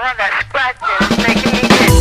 All that scratching is making me itch.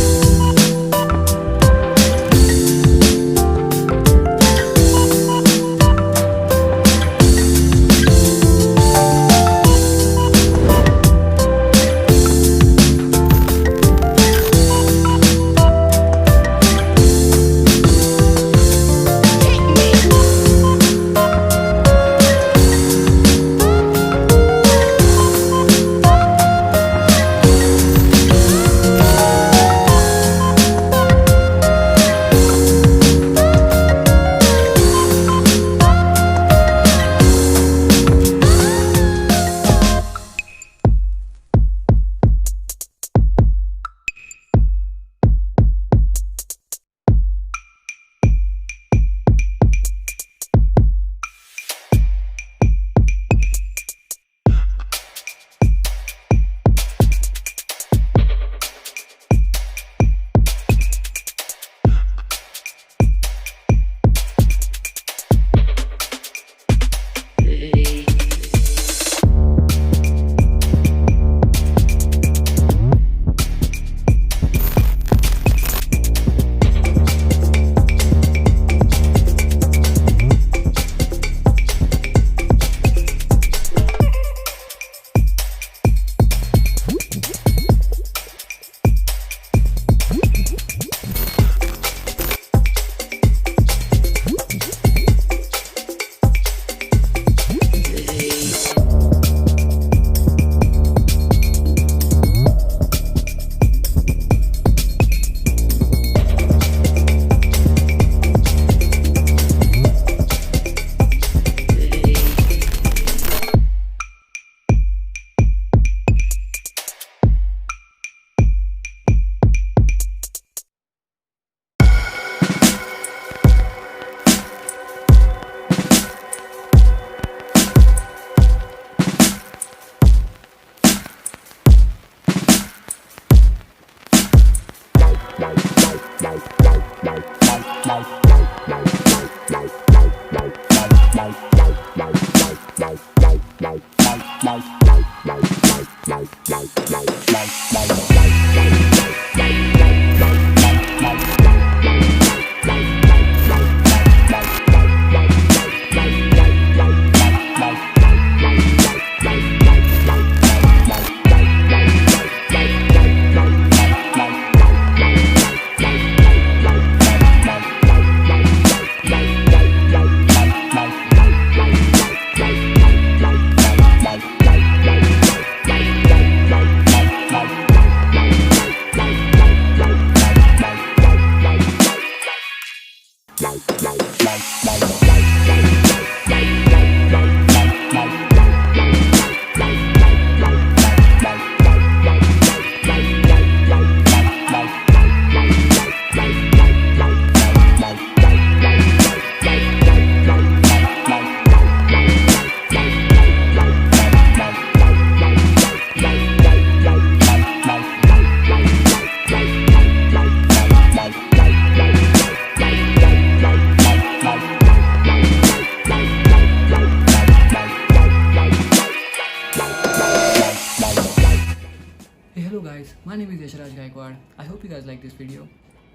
Hey, hello guys, my name is Yashraj Gaikwad. I hope you guys like this video.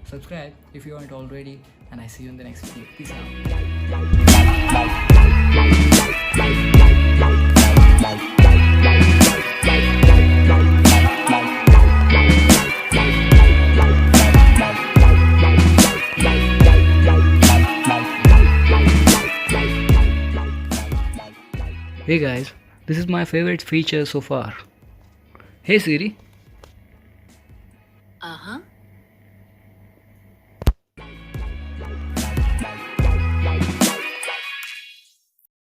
Subscribe if you aren't already, and I see you in the next video. Peace out. Hey guys, this is my favorite feature so far. Hey Siri. Uh-huh.